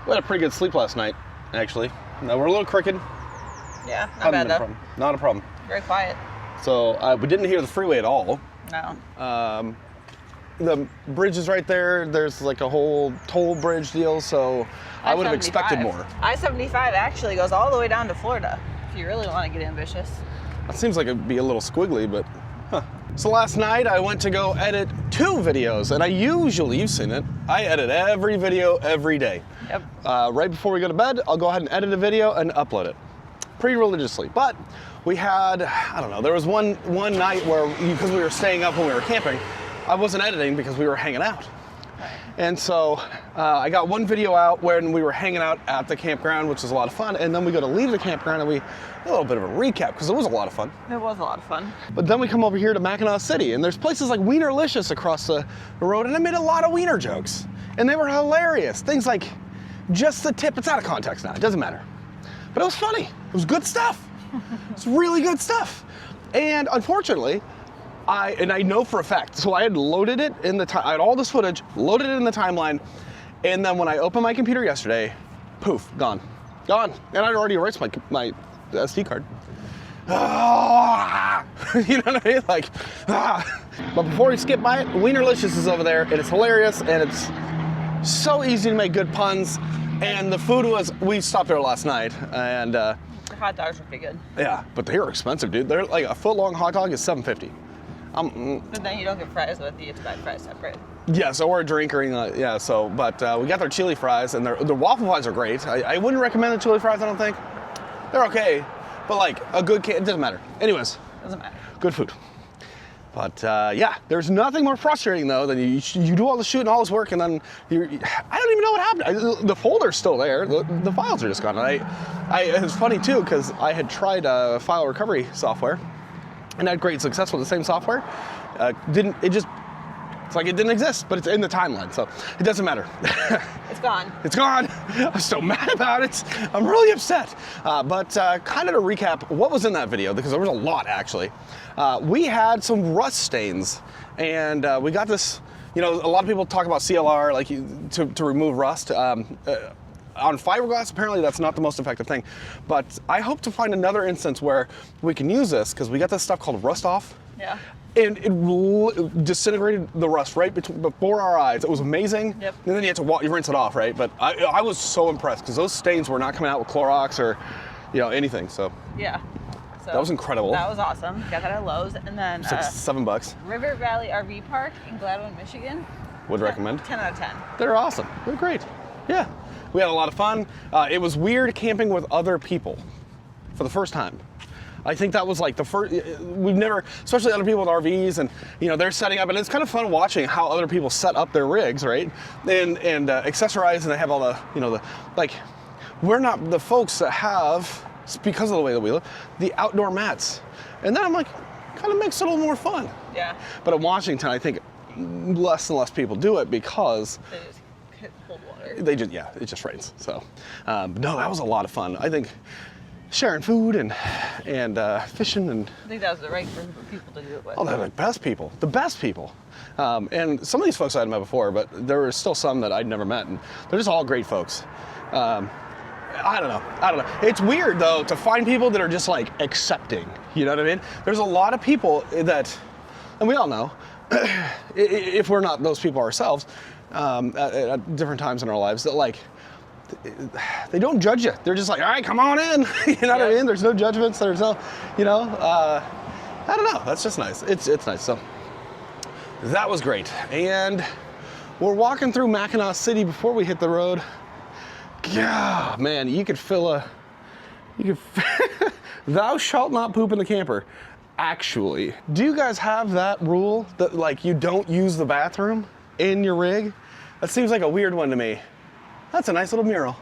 We had a pretty good sleep last night, actually. Now we're a little crooked. Yeah, not bad though. Not a problem. Very quiet. So we didn't hear the freeway at all. No. The bridge is right there. There's like a whole toll bridge deal, so I would have expected more. I-75 actually goes all the way down to Florida, if you really want to get ambitious. That seems like it'd be a little squiggly, but huh. So last night I went to go edit 2 videos, and you've seen it, I edit every video every day. Yep. Right before we go to bed, I'll go ahead and edit a video and upload it. Pretty religiously. But we had, I don't know, there was one night where, because we were staying up when we were camping, I wasn't editing because we were hanging out. Right. And so I got one video out when we were hanging out at the campground, which was a lot of fun. And then we go to leave the campground and a little bit of a recap because it was a lot of fun. It was a lot of fun. But then we come over here to Mackinaw City, and there's places like Wienerlicious across the road, and I made a lot of wiener jokes. And they were hilarious. Things like, just the tip, it's out of context now, it doesn't matter. But it was funny, it was good stuff. It's really good stuff. And unfortunately, I know for a fact, so I had loaded it in I had all this footage, loaded it in the timeline, and then when I opened my computer yesterday, poof, gone. And I'd already erased my SD card. You know what I mean? Like, But before we skip by it, Wienerlicious is over there, and it's hilarious, and it's so easy to make good puns. And the food we stopped there last night, and the hot dogs were pretty good. Yeah, but they're expensive, dude. They're like a foot-long hot dog is $7.50. But then you don't get fries with it, you have to buy fries separate. Yeah, so we're a drink or yeah. So, but we got their chili fries, and their waffle fries are great. I wouldn't recommend the chili fries. I don't think they're okay, but like a good it doesn't matter. Anyways, doesn't matter. Good food. But yeah, there's nothing more frustrating though than you do all the shooting, all this work, and then I don't even know what happened. The folder's still there. The files are just gone. And it was funny too because I had tried file recovery software and had great success with the same software. It's like it didn't exist, but it's in the timeline, so it doesn't matter. It's gone. It's gone. I'm so mad about it. I'm really upset. But kind of to recap, what was in that video, because there was a lot actually. We had some rust stains, and we got this, a lot of people talk about CLR, like to remove rust. On fiberglass, apparently that's not the most effective thing. But I hope to find another instance where we can use this, because we got this stuff called rust off. Yeah. And it disintegrated the rust right before our eyes. It was amazing. Yep. And then you had to rinse it off, right? But I was so impressed because those stains were not coming out with Clorox or, anything. So yeah, so that was incredible. That was awesome. Got that at Lowe's, and then it's like $7. River Valley RV Park in Gladwin, Michigan. Would recommend. 10 out of 10. They're awesome. They're great. Yeah, we had a lot of fun. It was weird camping with other people for the first time. I think that was like the first, we've never, especially other people with RVs, and they're setting up, and it's kind of fun watching how other people set up their rigs, right? And accessorize, and they have all the, we're not the folks that have, because of the way that we live, the outdoor mats. And then I'm like, kind of makes it a little more fun. Yeah. But in Washington, I think less and less people do it because they just hit cold water. It just rains. So, no, that was a lot of fun. I think sharing food and fishing, and I think that was the right group of people to do it with. Oh, they're the best people. And some of these folks I had met before, but there were still some that I'd never met, and they're just all great folks. I don't know. It's weird though to find people that are just like accepting. You know what I mean? There's a lot of people that, and we all know, if we're not those people ourselves, at different times in our lives, that like, they don't judge you. They're just like, all right, come on in. You know what I mean? There's no judgments. There's no, I don't know. That's just nice. It's nice. So that was great. And we're walking through Mackinaw City before we hit the road. Yeah, man, you could thou shalt not poop in the camper. Actually, do you guys have that rule that like you don't use the bathroom in your rig? That seems like a weird one to me. That's a nice little mural.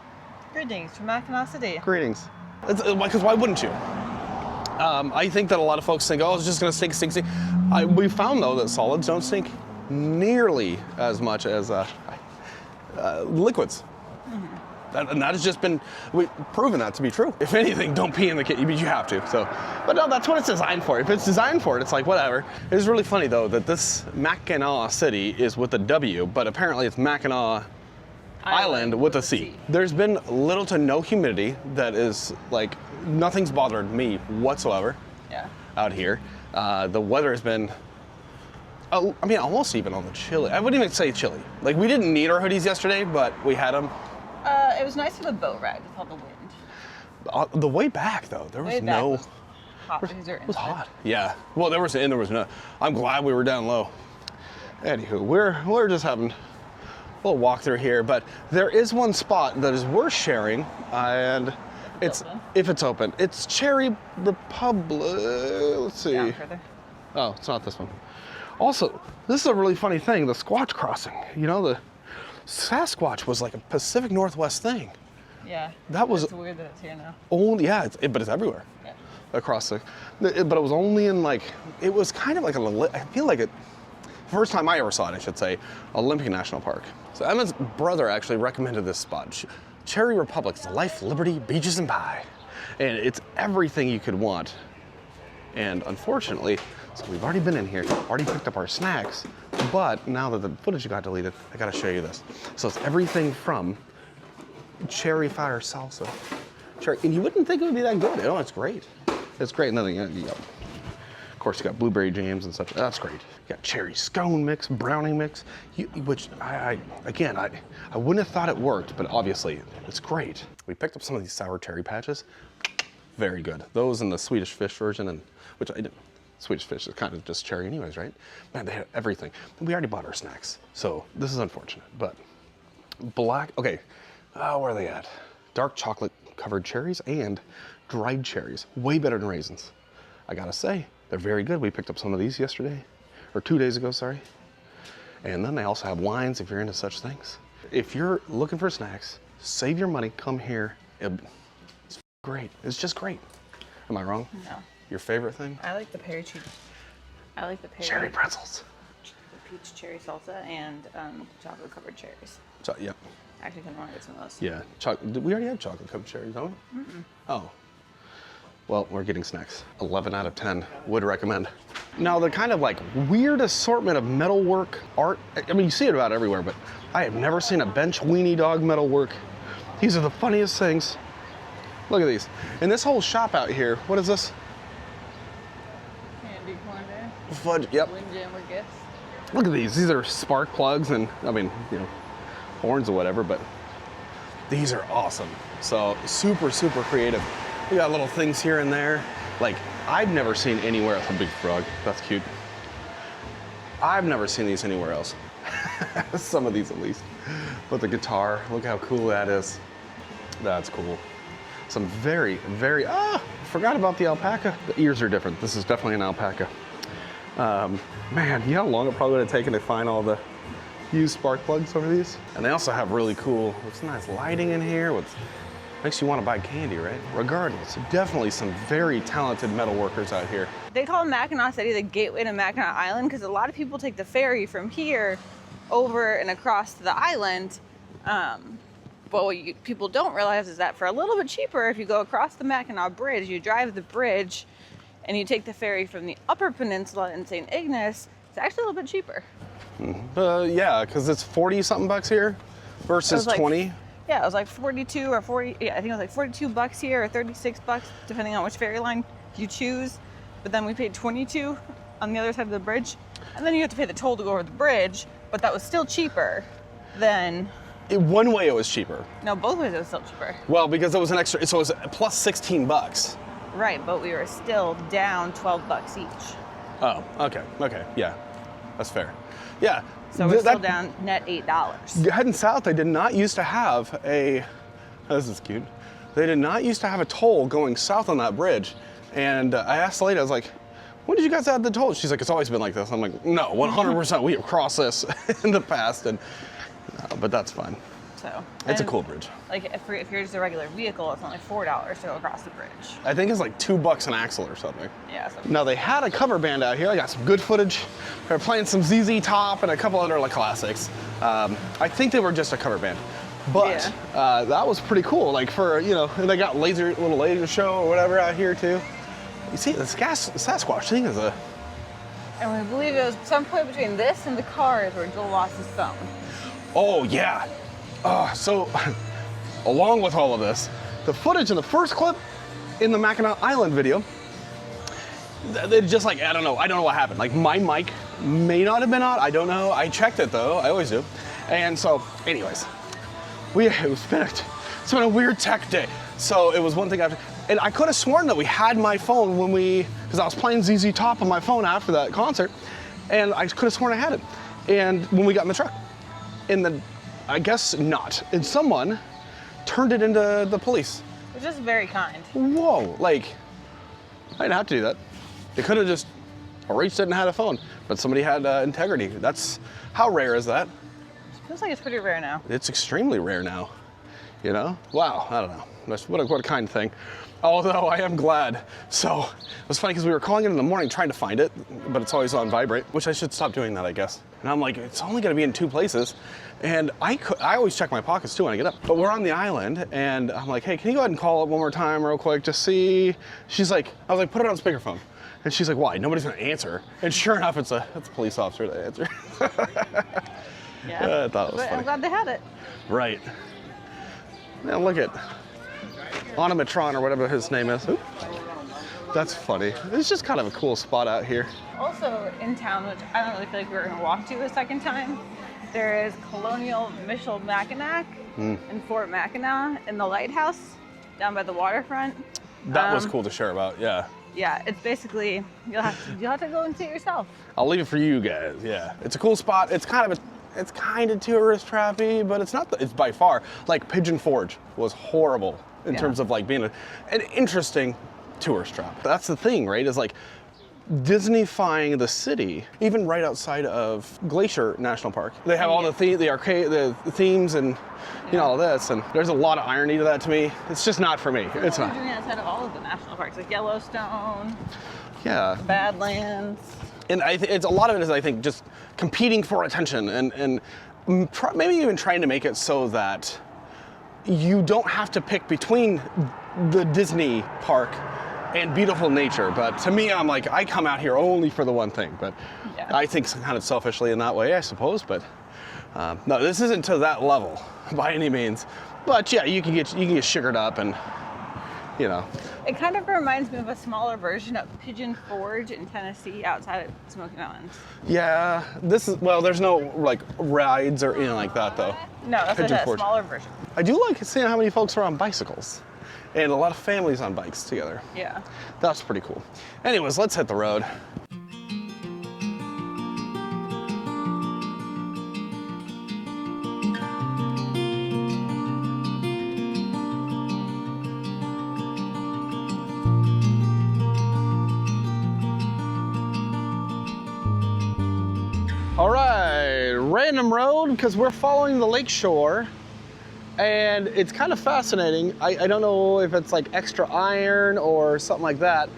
Greetings from Mackinaw City. Greetings. Because why wouldn't you? I think that a lot of folks think, oh, it's just going to stink. We found, though, that solids don't stink nearly as much as liquids. Mm-hmm. And that has just been proven that to be true. If anything, don't pee in the kitchen. You have to. So, but no, that's what it's designed for. If it's designed for it, it's like whatever. It is really funny, though, that this Mackinaw City is with a W, but apparently it's Mackinaw Island with a C. There's been little to no humidity. That is like, nothing's bothered me whatsoever. Yeah. Out here. The weather has been, I mean, almost even on the chilly. I wouldn't even say chilly. Like, we didn't need our hoodies yesterday, but we had them. It was nice for the boat ride with all the wind. The way back, though, there was no... Was hot because it was hot. Yeah. Well, there was no... I'm glad we were down low. Anywho, we're just having a little walk through here, but there is one spot that is worth sharing, and if it's open. It's Cherry Republic. Let's see. Down further. Oh, it's not this one. Also, this is a really funny thing, the Squatch crossing. You know, the Sasquatch was like a Pacific Northwest thing. Yeah. That was... It's weird that it's here now. Only, yeah, but it's everywhere. Yeah. Across the... But it was only in like... It was kind of like I feel like it... First time I ever saw it, I should say, Olympic National Park. So Emma's brother actually recommended this spot. Cherry Republic, it's life, liberty, beaches, and pie. And it's everything you could want. And unfortunately, so we've already been in here, already picked up our snacks, but now that the footage got deleted, I gotta show you this. So it's everything from cherry fire salsa. Cherry, and you wouldn't think it would be that good. Oh, it's great. It's great. Nothing, of course, you got blueberry jams and such. That's great. You got cherry scone mix, brownie mix, which I wouldn't have thought it worked, but obviously it's great. We picked up some of these sour cherry patches. Very good. Those and the Swedish fish version, and which I didn't. Swedish fish is kind of just cherry anyways, right? Man, they had everything. We already bought our snacks, so this is unfortunate, but black, okay, where are they at? Dark chocolate covered cherries and dried cherries. Way better than raisins. I gotta say, they're very good. We picked up some of these yesterday, or 2 days ago, sorry. And then they also have wines if you're into such things. If you're looking for snacks, save your money, come here. It's great. It's just great. Am I wrong? No. Your favorite thing? I like the pear cheese. I like the pear. Cherry pretzels. The peach cherry salsa and chocolate covered cherries. Yep. Actually, I want to get some of those. Yeah. We already have chocolate covered cherries, don't we? Mm-mm. Oh. Well, we're getting snacks. 11 out of 10. Would recommend. Now, the kind of like weird assortment of metalwork art, I mean, you see it about everywhere, but I have never seen a bench weenie dog metalwork. These are the funniest things. Look at these. And this whole shop out here, what is this? Candy corner. Fudge, yep. Windjammer gifts. Look at these. These are spark plugs and, I mean, horns or whatever, but these are awesome. So super, super creative. We got little things here and there. Like, I've never seen anywhere else. A big frog. That's cute. I've never seen these anywhere else. Some of these at least. But the guitar, look how cool that is. That's cool. Some very, very, forgot about the alpaca. The ears are different. This is definitely an alpaca. Man, you know how long it probably would have taken to find all the used spark plugs for these? And they also have really cool, what's nice lighting in here, which makes you want to buy candy, right? Regardless, definitely some very talented metal workers out here. They call Mackinaw City the gateway to Mackinac Island because a lot of people take the ferry from here over and across to the island. But what people don't realize is that for a little bit cheaper, if you go across the Mackinaw Bridge, you drive the bridge and you take the ferry from the Upper Peninsula in St. Ignace, it's actually a little bit cheaper. Yeah, because it's 40 something bucks here versus 20. Yeah, it was like 42 or 40. Yeah, I think it was like 42 bucks here or 36 bucks, depending on which ferry line you choose. But then we paid 22 on the other side of the bridge. And then you have to pay the toll to go over the bridge, but that was still cheaper than... One way it was cheaper. No, both ways it was still cheaper. Well, because it was an extra, so it was plus 16 bucks. Right, but we were still down 12 bucks each. Oh, okay, yeah, that's fair. Yeah. So we're still down net $8. Heading south, they did not used to have a, this is cute. They did not used to have a toll going south on that bridge. And I asked the lady, I was like, when did you guys add the toll? She's like, it's always been like this. I'm like, no, 100%, we have crossed this in the past, and but that's fine. So it's a cool bridge. Like if you're just a regular vehicle, it's only $4 to go across the bridge. I think it's like $2 an axle or something. Yeah. Now they had a cover band out here. I got some good footage. They're playing some ZZ Top and a couple other like classics. I think they were just a cover band, but that was pretty cool. Like for and they got little laser show or whatever out here too. You see, the Sasquatch thing is a. And we believe it was some point between this and the cars where Joel lost his phone. Oh yeah. So along with all of this, the footage in the first clip in the Mackinaw Island video, they just like, I don't know what happened. Like my mic may not have been on, I don't know. I checked it though, I always do. And so anyways, it's been a weird tech day. So it was one thing after, and I could have sworn that we had my phone when because I was playing ZZ Top on my phone after that concert, and I could have sworn I had it. And when we got in the truck, I guess not. And someone turned it into the police. Which is very kind. Whoa, like, I didn't have to do that. They could have just erased it and had a phone, but somebody had integrity. That's, how rare is that? Feels like it's pretty rare now. It's extremely rare now, you know? Wow, I don't know. What a kind thing. Although I am glad. So it was funny because we were calling it in the morning trying to find it, but it's always on vibrate, which I should stop doing that, I guess. And I'm like, it's only gonna be in 2 places. And I always check my pockets too when I get up. But we're on the island and I'm like, hey, can you go ahead and call it one more time real quick, just see? She's like, I was like, put it on speakerphone. And she's like, why? Nobody's gonna answer. And sure enough, it's a police officer that answered. Yeah, I thought it was funny. I'm glad they had it. Right. Now look at Onomatron or whatever his name is. Oop. That's funny. It's just kind of a cool spot out here. Also in town, which I don't really feel like we were going to walk to a second time, there is Colonial Michilimackinac and Fort Mackinaw in the lighthouse down by the waterfront. That was cool to share about, yeah. Yeah, it's basically, you'll have to go and see it yourself. I'll leave it for you guys, yeah. It's a cool spot. It's kind of tourist trappy, but it's not, it's by far, like Pigeon Forge was horrible in terms of like being an interesting tourist trap. That's the thing, right? Is like Disneyfying the city, even right outside of Glacier National Park. They have all the themes and you know all this, and there's a lot of irony to that to me. It's just not for me. It's not. Doing outside of all of the national parks, like Yellowstone, yeah, Badlands. And it's a lot of it is I think just competing for attention and maybe even trying to make it so that you don't have to pick between the Disney park and beautiful nature. But to me, I'm like, I come out here only for the one thing. But yeah. I think kind of selfishly in that way, I suppose. But no, this isn't to that level by any means. But yeah, you can get sugared up and, you know. It kind of reminds me of a smaller version of Pigeon Forge in Tennessee outside of Smoky Mountains. Yeah, there's no like rides or anything like that though. No, that's a smaller version. I do like seeing how many folks are on bicycles and a lot of families on bikes together. Yeah. That's pretty cool. Anyways, let's hit the road. All right, random road because we're following the lake shore and it's kind of fascinating. I don't know if it's like extra iron or something like that,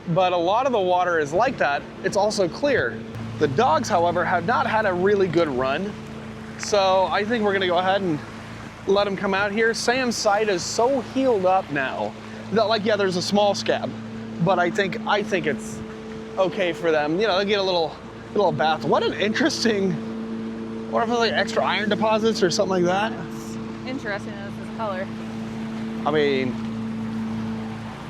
but a lot of the water is like that. It's also clear. The dogs, however, have not had a really good run. So I think we're gonna go ahead and let them come out here. Sam's side is so healed up now that like, yeah, there's a small scab, but I think it's okay for them. You know, they get a little bath. What an interesting, what if it's like extra iron deposits or something like that? It's interesting that it's this color. I mean,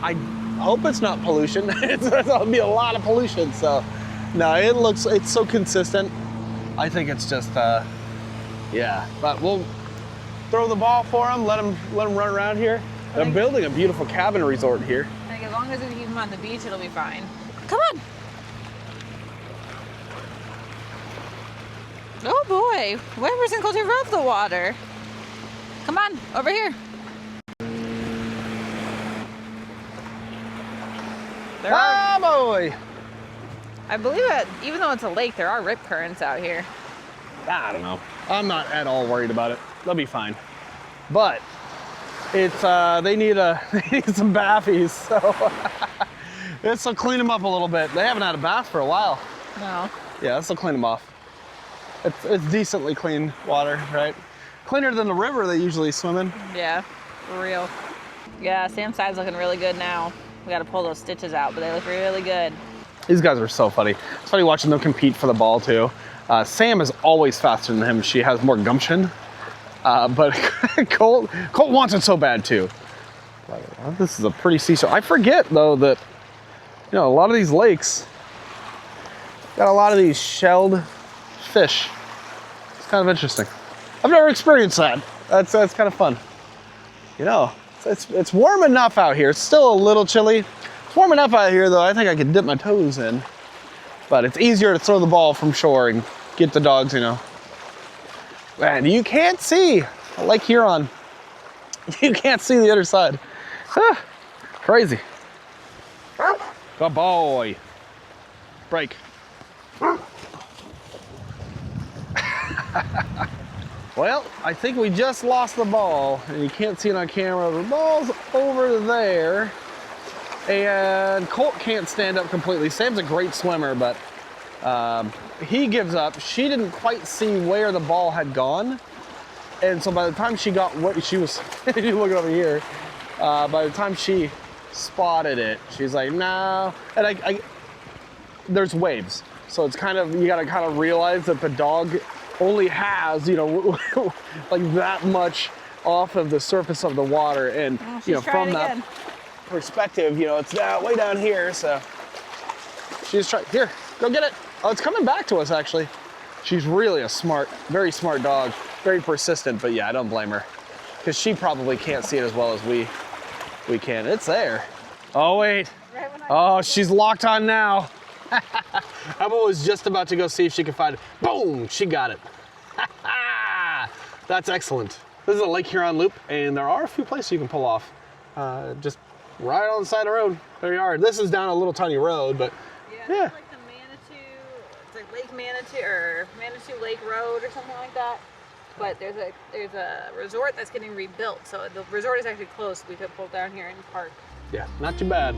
I hope it's not pollution. That'll be a lot of pollution. So no, it's so consistent. I think it's just, yeah, but we'll throw the ball for them, let them run around here. They're building a beautiful cabin resort here. I think as long as we keep them on the beach, it'll be fine. Come on. Oh boy, whoever's in culture above the water. Come on, over here. Boy! I believe it, even though it's a lake, there are rip currents out here. I don't know. I'm not at all worried about it. They'll be fine. But it's they need some bathies, so this will clean them up a little bit. They haven't had a bath for a while. No. Yeah, this will clean them off. It's decently clean water, right? Cleaner than the river they usually swim in. Yeah, for real. Yeah, Sam's side's looking really good now. We got to pull those stitches out, but they look really good. These guys are so funny. It's funny watching them compete for the ball too. Sam is always faster than him. She has more gumption. But Colt wants it so bad too. This is a pretty seashore. I forget though that, you know, a lot of these lakes got a lot of these shelled fish. It's kind of interesting. I've never experienced that. That's kind of fun. You know, it's warm enough out here. It's still a little chilly. It's warm enough out here though. I think I could dip my toes in. But it's easier to throw the ball from shore and get the dogs, you know. Man, you can't see Lake Huron. You can't see the other side. Crazy. Good boy. Break. Well, I think we just lost the ball, and you can't see it on camera. The ball's over there, and Colt can't stand up completely. Sam's a great swimmer, but he gives up. She didn't quite see where the ball had gone, and so by the time she got what she was, you look over here, by the time she spotted it, she's like, no. And there's waves, so it's kind of, you gotta kind of realize that the dog only has, you know, like that much off of the surface of the water, and you know, from that perspective, you know, it's way down here, so she's trying. Here, go get it. Oh, it's coming back to us actually. She's really a smart, very smart dog, very persistent, but yeah, I don't blame her, because she probably can't see it as well as we can. It's there. Oh wait. Oh, she's locked on now. Emma was just about to go see if she could find it. Boom, she got it. That's excellent. This is a Lake Huron loop, and there are a few places you can pull off. Just right on the side of the road. There you are. This is down a little tiny road, but yeah. It's like the Manitou, it's like Lake Manitou or Manitou Lake Road or something like that. But there's a resort that's getting rebuilt, so the resort is actually closed. We could pull down here and park. Yeah, not too bad.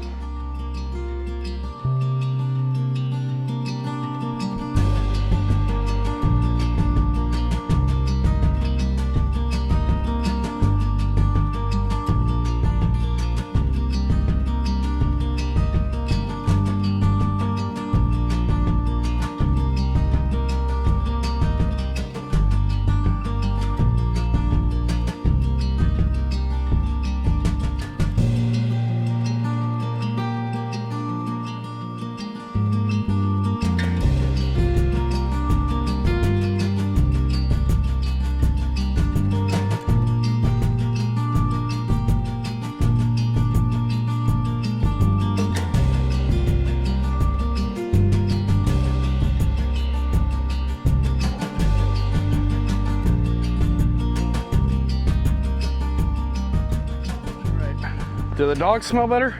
Do the dogs smell better?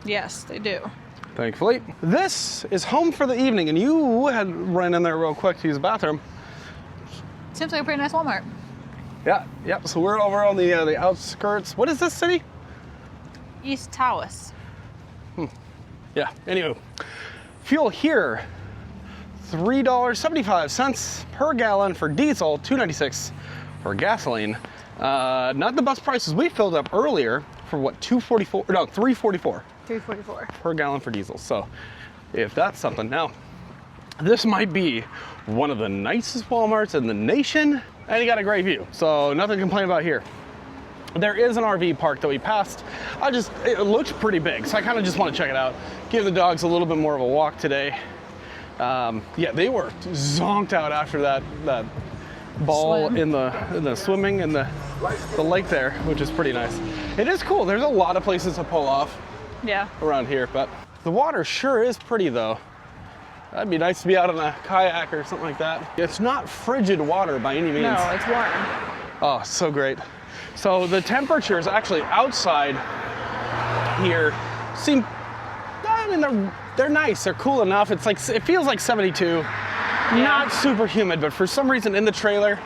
Yes, they do. Thankfully. This is home for the evening, and you had run in there real quick to use the bathroom. Seems like a pretty nice Walmart. Yeah, yep. So we're over on the outskirts. What is this city? East Tawas. Yeah. Anywho, fuel here, $3.75 per gallon for diesel, $2.96 for gasoline. Not the best prices. We filled up earlier for what, $2.44? No, $3.44. $3.44 per gallon for diesel. So if that's something. Now, this might be one of the nicest Walmarts in the nation, and you got a great view, so nothing to complain about here. There is an RV park that we passed. It looks pretty big, so I kind of just want to check it out. Give the dogs a little bit more of a walk today. Yeah, they were zonked out after that ball in the swimming in the lake there, which is pretty nice. It is cool. There's a lot of places to pull off. Yeah. Around here, but the water sure is pretty though. That'd be nice to be out on a kayak or something like that. It's not frigid water by any means. No, it's warm. Oh, so great. So the temperatures actually outside here seem, I mean, they're nice. They're cool enough. It's like, it feels like 72. Yeah. Not super humid, but for some reason in the trailer,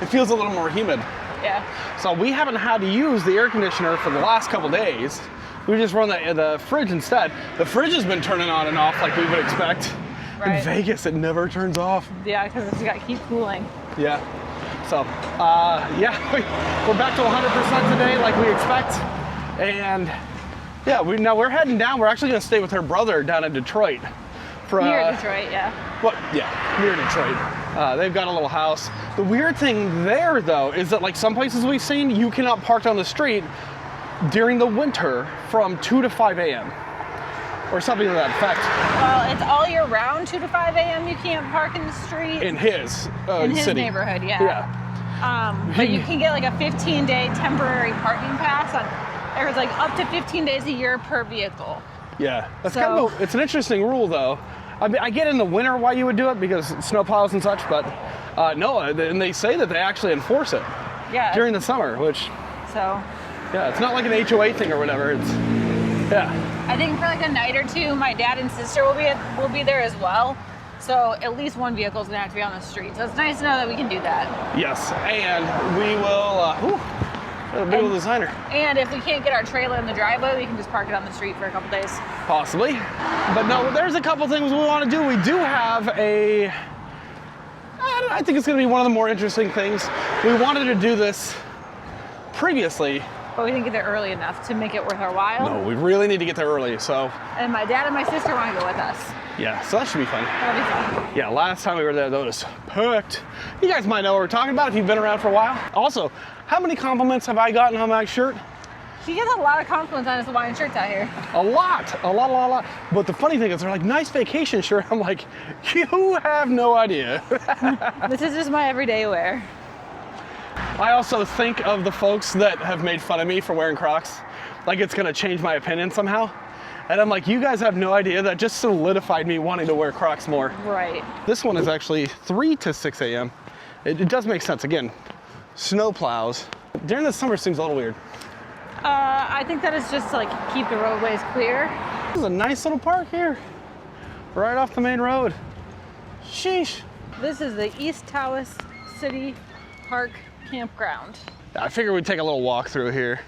it feels a little more humid. Yeah. So we haven't had to use the air conditioner for the last couple days. We just run the fridge instead. The fridge has been turning on and off like we would expect. Right. In Vegas, it never turns off. Yeah, because it's got to keep cooling. Yeah. So, yeah, we're back to 100% today like we expect. And yeah, we're heading down. We're actually going to stay with her brother down in Detroit. Near Detroit, yeah. Well, yeah, near Detroit. They've got a little house. The weird thing there, though, is that like some places we've seen, you cannot park on the street during the winter from 2 to 5 a.m. or something to that effect. Well, it's all year round, 2 to 5 a.m. You can't park in the street. In his city. Neighborhood, yeah. But you can get like a 15-day temporary parking pass there's like up to 15 days a year per vehicle. Yeah, that's it's an interesting rule though. I mean, I get in the winter why you would do it because snow plows and such, but no, and they say that they actually enforce it during the summer, which, yeah, it's not like an HOA thing or whatever. It's, yeah. I think for like a night or two, my dad and sister will be there as well. So at least one vehicle is gonna have to be on the street. So it's nice to know that we can do that. Yes, and we will, a big old designer. And if we can't get our trailer in the driveway, we can just park it on the street for a couple days. Possibly. But no, there's a couple things we want to do. We do have I think it's going to be one of the more interesting things. We wanted to do this previously. But we didn't get there early enough to make it worth our while. No, we really need to get there early, so. And my dad and my sister want to go with us. Yeah, so that should be fun. That'll be fun. Yeah, last time we were there, that was perfect. You guys might know what we're talking about if you've been around for a while. Also, how many compliments have I gotten on my shirt? She gets a lot of compliments on his Hawaiian shirts out here. A lot. But the funny thing is, they're like, nice vacation shirt. I'm like, you have no idea. This is just my everyday wear. I also think of the folks that have made fun of me for wearing Crocs, like it's gonna change my opinion somehow. And I'm like, you guys have no idea, that just solidified me wanting to wear Crocs more. Right. This one is actually 3 to 6 a.m. It does make sense. Again, snow plows. During the summer, it seems a little weird. I think that is just to like keep the roadways clear. This is a nice little park here, right off the main road. Sheesh. This is the East Tawas City Park Campground. I figured we'd take a little walk through here.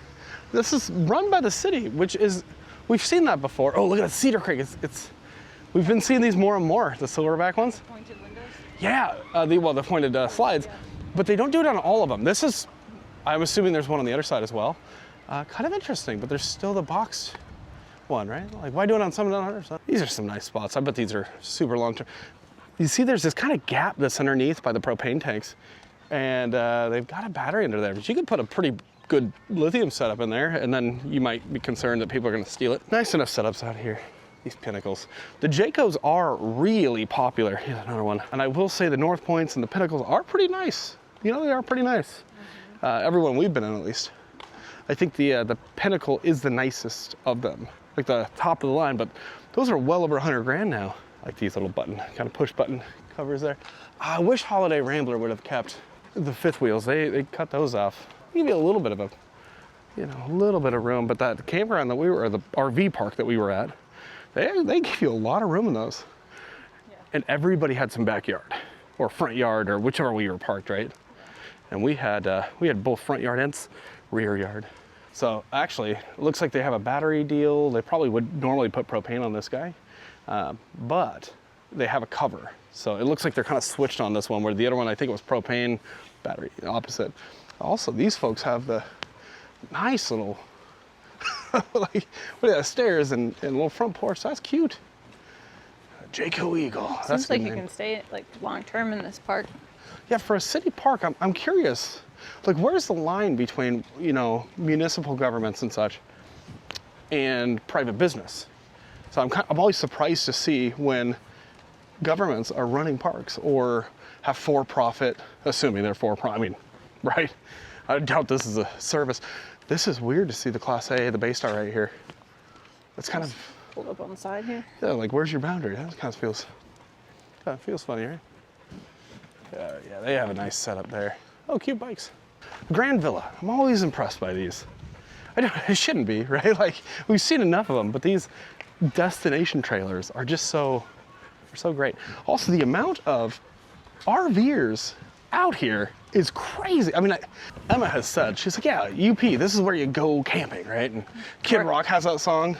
This is run by the city, which is, we've seen that before. Oh, look at that Cedar Creek. We've been seeing these more and more, the silverback ones. Pointed windows? Yeah, the pointed slides, but they don't do it on all of them. This is, I'm assuming there's one on the other side as well. Kind of interesting, but there's still the boxed one, right? Like, why do it on some and not on others? These are some nice spots. I bet these are super long term. You see there's this kind of gap that's underneath by the propane tanks, and they've got a battery under there, but you could put a pretty good lithium setup in there, and then you might be concerned that people are gonna steal it. Nice enough setups out here. These pinnacles. The Jaycos are really popular. Here's another one. And I will say the North Points and the Pinnacles are pretty nice. You know, they are pretty nice. Everyone we've been in, at least. I think the Pinnacle is the nicest of them, like the top of the line, but those are well over 100 grand now. Like these little button, kind of push button covers there. I wish Holiday Rambler would have kept the fifth wheels. They cut those off. Give you a little bit of a little bit of room, but that campground that we were, or the RV park that we were at, they give you a lot of room in those. Yeah. And everybody had some backyard or front yard or whichever way you were parked, right? And we had both front yard and rear yard. So actually, it looks like they have a battery deal. They probably would normally put propane on this guy, but they have a cover. So it looks like they're kind of switched on this one, where the other one, I think it was propane, battery, opposite. Also, these folks have the nice little, like, what are that, stairs and a little front porch. That's cute. Jayco Eagle. Seems like you can stay like long term in this park. Yeah, for a city park, I'm curious. Like, where's the line between, municipal governments and such and private business? So I'm always surprised to see when governments are running parks or have for-profit, assuming they're for-profit, right? I doubt this is a service. This is weird to see the Class A, the Baystar right here. It's kind of... Pulled up on the side here. Yeah, like, where's your boundary? That kind of feels funny, right? Yeah, they have a nice setup there. Oh, cute bikes. Grand Villa. I'm always impressed by these. It shouldn't be, right? Like, we've seen enough of them, but these destination trailers are just so great. Also, the amount of RVers out here is crazy. Emma has said, she's like, yeah, UP, this is where you go camping, right? And Kid Rock has that song.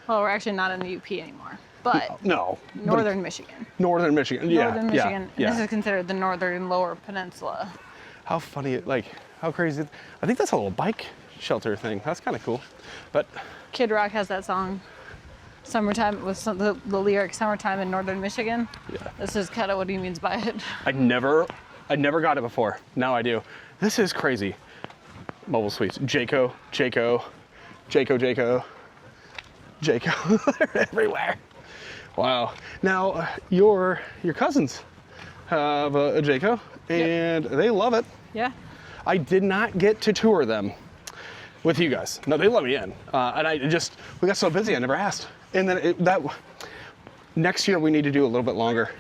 Well, we're actually not in the UP anymore, but no, Northern Michigan. Northern Michigan, yeah. Northern Michigan. Yeah. This is considered the Northern Lower Peninsula. How funny, how crazy. I think that's a little bike shelter thing. That's kind of cool. But Kid Rock has that song. Summertime with the lyric "Summertime in Northern Michigan." Yeah. This is kind of what he means by it. I never got it before. Now I do. This is crazy. Mobile suites. Jayco. They're everywhere. Wow. Now your cousins have a Jayco, and they love it. Yeah. I did not get to tour them with you guys. No, they let me in, and we got so busy I never asked. And then next year we need to do a little bit longer.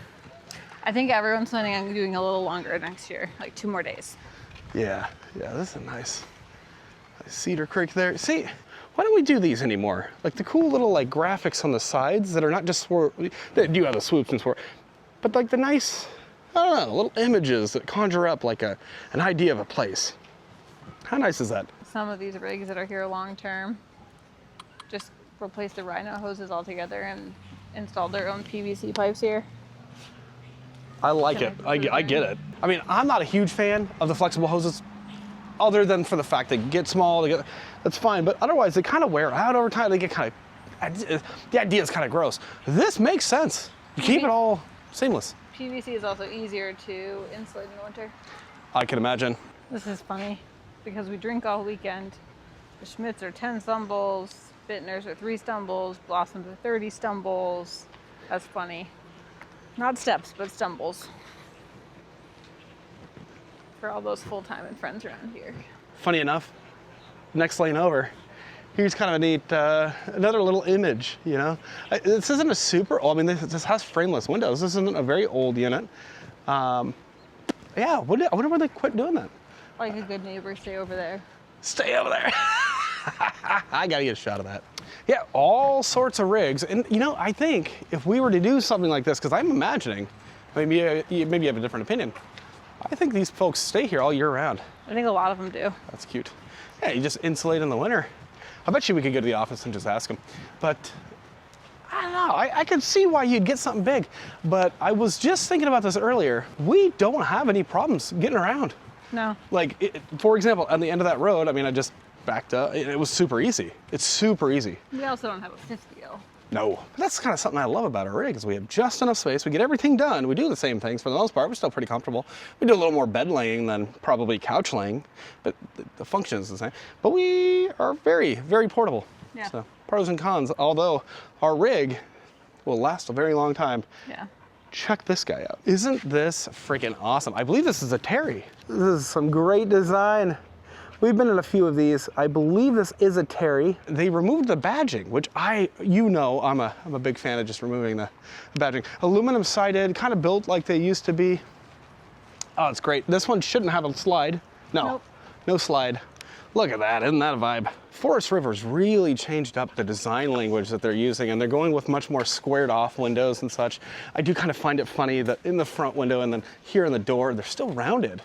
I think everyone's planning on doing a little longer next year, like 2 more days. Yeah, this is a nice Cedar Creek there. See, why don't we do these anymore? Like the cool little like graphics on the sides that are not just they do have the swoops and swirl, but like the nice, I don't know, little images that conjure up like an idea of a place. How nice is that? Some of these rigs that are here long term just replace the rhino hoses altogether and install their own PVC pipes here. I like it. I get it. I mean, I'm not a huge fan of the flexible hoses, other than for the fact they get small. That's fine, but otherwise they kind of wear out over time. They get kind of, the idea is kind of gross. This makes sense. You keep it all seamless. PVC is also easier to insulate in the winter. I can imagine. This is funny because we drink all weekend. The Schmidts are 10 stumbles, Bittners are 3 stumbles, Blossoms are 30 stumbles. That's funny. Not steps, but stumbles. For all those full-time and friends around here. Funny enough, next lane over, here's kind of a neat, another little image, you know? This isn't a super old, I mean, this has frameless windows. This isn't a very old unit. Yeah, I wonder where they quit doing that. Like a good neighbor, stay over there. Stay over there. I gotta get a shot of that. Yeah, all sorts of rigs. And you know, I think if we were to do something like this, because I'm imagining, maybe you have a different opinion, I think these folks stay here all year round. I think a lot of them do. That's cute. Yeah, you just insulate in the winter. I bet you we could go to the office and just ask them. But I don't know, I could see why you'd get something big. But I was just thinking about this earlier. We don't have any problems getting around. No. Like, for example, on the end of that road, I mean, I just backed up. It was super easy. It's super easy. We also don't have a fifth wheel. No. But that's kind of something I love about our rig is we have just enough space. We get everything done. We do the same things for the most part. We're still pretty comfortable. We do a little more bed laying than probably couch laying, but the function is the same. But we are very, very portable. Yeah. So pros and cons, although our rig will last a very long time. Yeah. Check this guy out. Isn't this freaking awesome? I believe this is a Terry. This is some great design. We've been in a few of these. I believe this is a Terry. They removed the badging, which I'm a big fan of just removing the badging. Aluminum sided, kind of built like they used to be. Oh, it's great. This one shouldn't have a slide. No, Nope. No slide. Look at that, isn't that a vibe? Forest River's really changed up the design language that they're using, and they're going with much more squared off windows and such. I do kind of find it funny that in the front window and then here in the door, they're still rounded,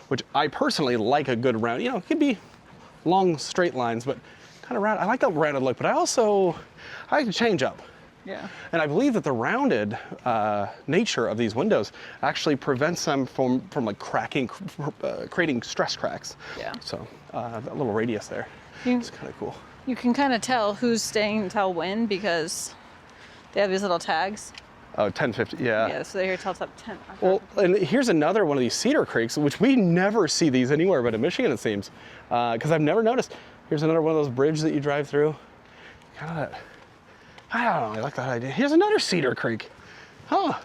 which I personally like a good round. You know, it could be long straight lines, but kind of round. I like that rounded look, but I like to change up. Yeah. And I believe that the rounded nature of these windows actually prevents them from like cracking, creating stress cracks. Yeah. So that little radius there, it's kind of cool. You can kind of tell who's staying until when because they have these little tags. Oh, 1050, yeah. Yeah, so they're here till it's up 10. Well, and here's another one of these Cedar Creeks, which we never see these anywhere but in Michigan, it seems, because I've never noticed. Here's another one of those bridges that you drive through. Kind of that. I don't know, I like that idea. Here's another Cedar Creek. Huh.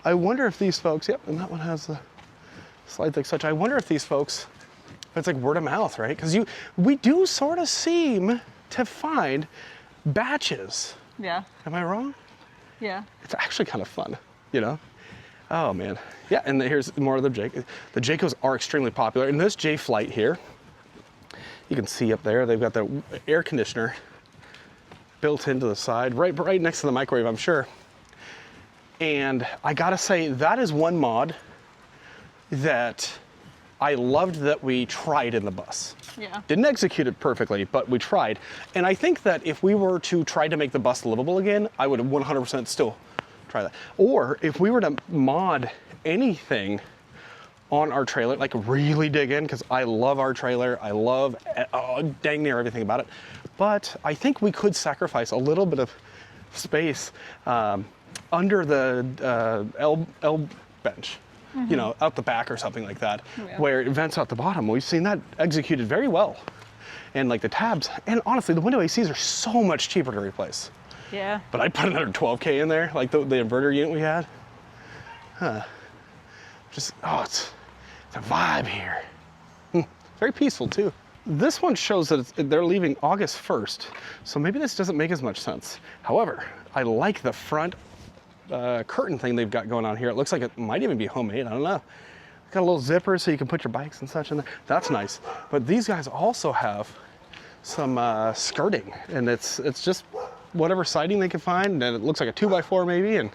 I wonder if these folks, yep, and that one has the slides like such. I wonder if these folks, it's like word of mouth, right? Because we do sort of seem to find batches. Yeah. Am I wrong? Yeah. It's actually kind of fun, you know? Oh man. Yeah, and here's more of the Jayco. The Jaycos are extremely popular. And this J-Flight here, you can see up there, they've got the air conditioner built into the side, right next to the microwave, I'm sure. And I gotta say, that is one mod that I loved that we tried in the bus. Yeah. Didn't execute it perfectly, but we tried. And I think that if we were to try to make the bus livable again, I would 100% still try that. Or if we were to mod anything on our trailer, like really dig in, because I love our trailer. I love dang near everything about it. But I think we could sacrifice a little bit of space under the L bench, you know, out the back or something like that, where it vents out the bottom. We've seen that executed very well. And like the tabs, and honestly, the window ACs are so much cheaper to replace. Yeah. But I'd put another 12K in there, like the inverter unit we had. Just, oh, it's a vibe here. Very peaceful too. This one shows that they're leaving August 1st, so maybe this doesn't make as much sense. However, I like the front curtain thing they've got going on here. It looks like it might even be homemade, I don't know. Got a little zipper so you can put your bikes and such in there. That's nice. But these guys also have some skirting, and it's just whatever siding they can find, and it looks like a 2x4 maybe, and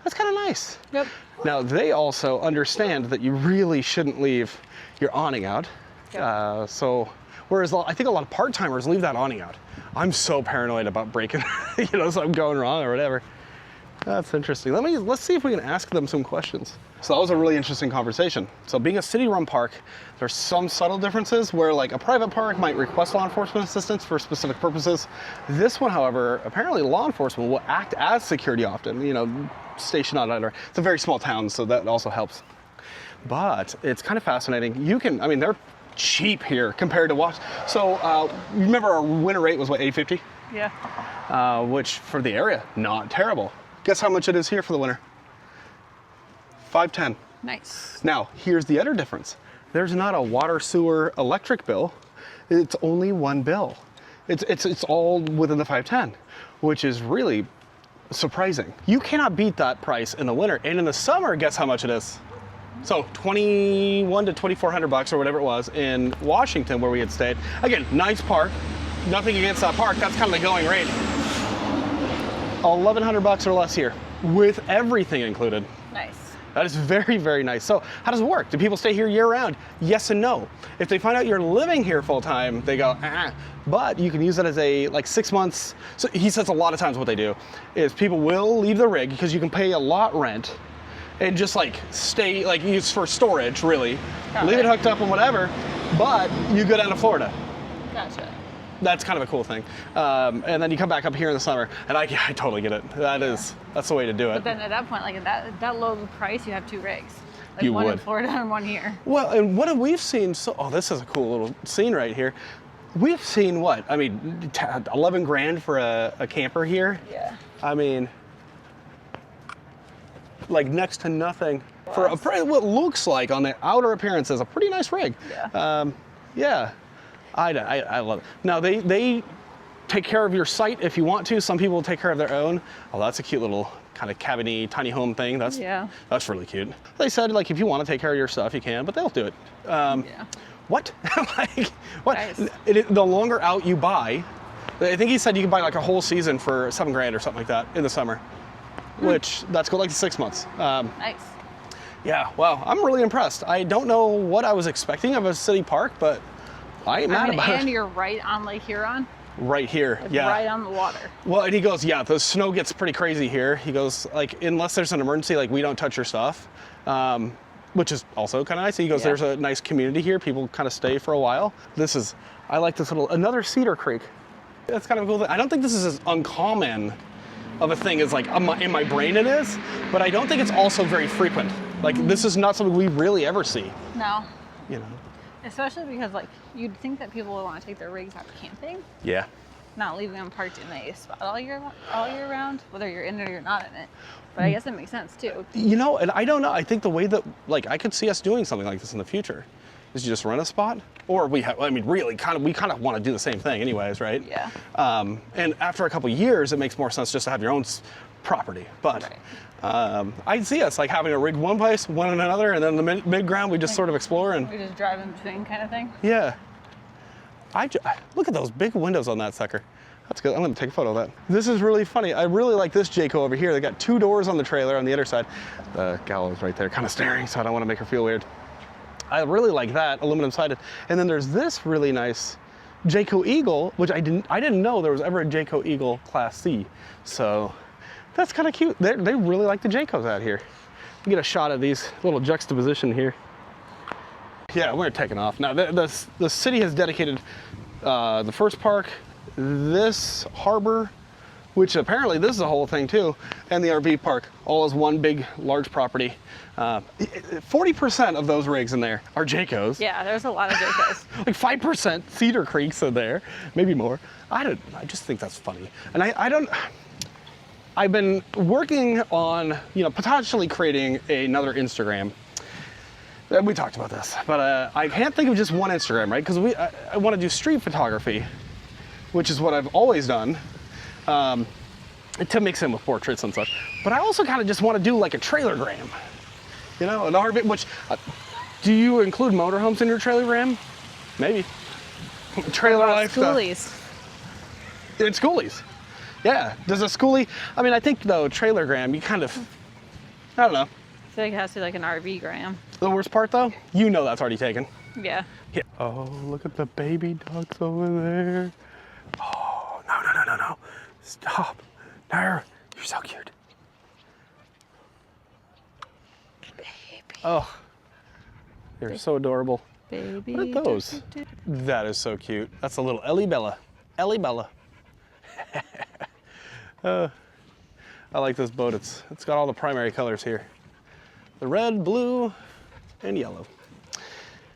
that's kind of nice. Yep. Now, they also understand that you really shouldn't leave your awning out. Yep. So, whereas I think a lot of part-timers leave that awning out. I'm so paranoid about breaking, you know, something going wrong or whatever. That's interesting. Let's see if we can ask them some questions. So that was a really interesting conversation. So being a city-run park, there's some subtle differences where like a private park might request law enforcement assistance for specific purposes. This one, however, apparently law enforcement will act as security often, you know, stationed out under. It's a very small town, so that also helps. But it's kind of fascinating. You can, I mean, they're cheap here compared to what. So remember our winter rate was what, $850? Yeah. Which for the area, not terrible. Guess how much it is here for the winter? $510. Nice. Now, here's the other difference. There's not a water, sewer, electric bill. It's only one bill. It's all within the $510, which is really surprising. You cannot beat that price in the winter. And in the summer, guess how much it is? So $2,100 to $2,400 or whatever it was in Washington where we had stayed. Again, nice park. Nothing against that park. That's kind of the going rate. $1,100 or less here with everything included. Nice. That is very, very nice. So how does it work? Do people stay here year round? Yes and no. If they find out you're living here full time, they go, ah. But you can use it as a, like 6 months. So he says a lot of times what they do is people will leave the rig because you can pay a lot rent and just like stay, like use for storage really. Leave it hooked up and whatever, but you go down to Florida. Gotcha. That's kind of a cool thing. And then you come back up here in the summer, and I totally get it. That's the way to do it. But then at that point, like at that low price, you have 2 rigs. Like You one in would. Florida and one here. Well, and what have we seen? So, oh, this is a cool little scene right here. We've seen what? I mean, 11 grand for a camper here. Yeah. I mean, like next to nothing for what looks like on the outer appearance is a pretty nice rig. Yeah. Yeah. I love it. Now they take care of your site if you want to. Some people take care of their own. Oh, that's a cute little kind of cabiny tiny home thing. That's really cute. They said like if you want to take care of your stuff, you can, but they'll do it. Yeah. What? Like what? Nice. The longer out you buy, I think he said you can buy like a whole season for $7 grand or something like that in the summer, which that's good, like 6 months. Nice. Yeah. Wow. I'm really impressed. I don't know what I was expecting of a city park, but I ain't mad about it. And you're right on Lake Huron. Right here, Like yeah. Right on the water. Well, and he goes, yeah, the snow gets pretty crazy here. He goes, like, unless there's an emergency, like, we don't touch your stuff, which is also kind of nice. He goes, there's a nice community here. People kind of stay for a while. I like this another Cedar Creek. That's kind of a cool thing. I don't think this is as uncommon of a thing as, like, in my brain it is, but I don't think it's also very frequent. Like, this is not something we really ever see. No. You know. Especially because, like, you'd think that people would want to take their rigs out camping, Yeah. not leaving them parked in a spot all year round, whether you're in it or you're not in it. But I guess it makes sense too. You know, and I don't know. I think the way that, like, I could see us doing something like this in the future is you just rent a spot, or we kind of want to do the same thing anyways, right? Yeah. And after a couple years, it makes more sense just to have your own property. But I see us like having a rig one place, one in another, and then the mid ground we just sort of explore and We just drive in between kind of thing. yeah. Look at those big windows on that sucker. That's good. I'm going to take a photo of that. This is really funny. I really like this Jayco over here. They got 2 doors on the trailer on the other side. The gal is right there kind of staring, so I don't want to make her feel weird. I really like that, aluminum sided. And then there's this really nice Jayco Eagle, which I didn't know there was ever a Jayco Eagle Class C. So that's kind of cute. They really like the Jaycos out here. You get a shot of these little juxtaposition here. Yeah, we're taking off. Now, the city has dedicated the first park, this harbor, which apparently this is a whole thing too, and the RV park, all is one big, large property. 40% of those rigs in there are Jaycos. Yeah, there's a lot of Jaycos. Like 5% Cedar Creek's in there, maybe more. I just think that's funny. And I've been working on, potentially creating another Instagram. We talked about this, but I can't think of just one Instagram, right? Because I want to do street photography, which is what I've always done, to mix in with portraits and such. But I also kind of just want to do like a trailergram, an RV. Which do you include motorhomes in your trailergram? Maybe. Trailer life. Schoolies. It's schoolies. Yeah. Does a schoolie? I mean, I think though trailergram, you kind of, I don't know. I feel like it has to be like an RV gram. The worst part though, that's already taken. Yeah. Yeah. Oh, look at the baby ducks over there. Oh, no. Stop. No, you're so cute. Baby. Oh, they're so adorable. Baby. What are those? That is so cute. That's a little Ellie Bella. Ellie Bella. I like this boat. It's got all the primary colors here. The red, blue, and yellow.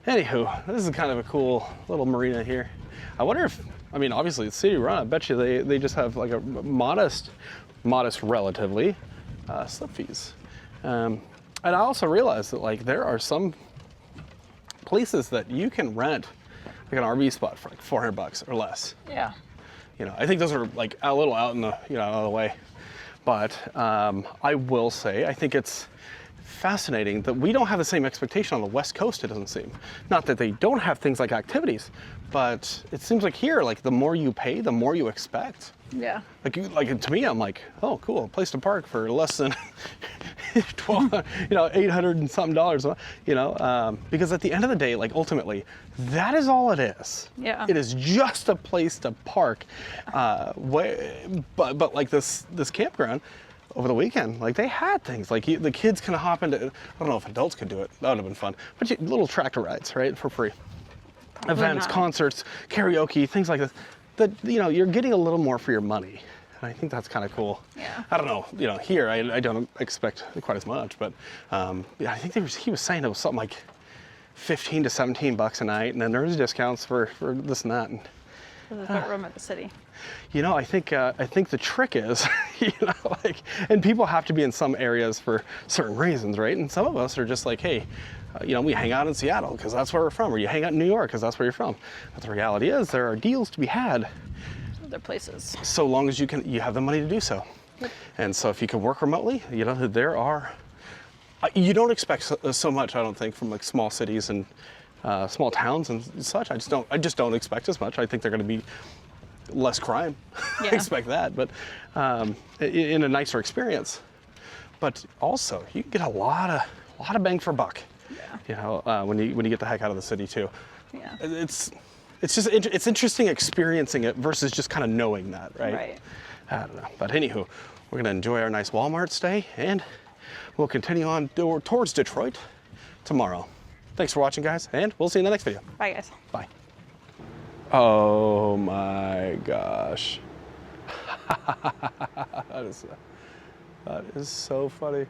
Anywho, this is kind of a cool little marina here. I wonder if, obviously it's city run. I bet you they just have like a modest relatively, slip fees. And I also realized that like there are some places that you can rent like an RV spot for like $400 or less. Yeah. I think those are like a little out in the, out of the way. But I will say, I think it's fascinating that we don't have the same expectation on the West Coast, it doesn't seem. Not that they don't have things like activities, but it seems like here, like the more you pay, the more you expect. Yeah. Like to me, I'm like, oh, cool, a place to park for less than $800 and something dollars, because at the end of the day, like ultimately, that is all it is. Yeah. It is just a place to park. But like this campground over the weekend, like they had things like the kids can hop into. I don't know if adults could do it. That would have been fun. But little tractor rides, right, for free. Probably Events, not. concerts, karaoke, things like this. That you're getting a little more for your money. And I think that's kind of cool. Yeah. I don't know, here I don't expect quite as much, but I think he was saying it was something like $15 to $17 a night, and then there's discounts for this and that. And There's a room at the city. I think the trick is, and people have to be in some areas for certain reasons, right? And some of us are just like, hey, we hang out in Seattle because that's where we're from, or you hang out in New York because that's where you're from. But the reality is there are deals to be had. Other places. So long as you have the money to do so. Yep. And so if you can work remotely, there are, you don't expect so much, I don't think, from like small cities and small towns and such. I just don't expect as much. I think they're going to be less crime. Yeah. I expect that, but in a nicer experience. But also, you can get a lot of bang for buck. Yeah. When you get the heck out of the city too. Yeah. It's interesting experiencing it versus just kind of knowing that, right? Right. I don't know. But anywho, we're gonna enjoy our nice Walmart stay, and we'll continue on towards Detroit tomorrow. Thanks for watching, guys, and we'll see you in the next video. Bye, guys. Bye. Oh my gosh. That is so funny.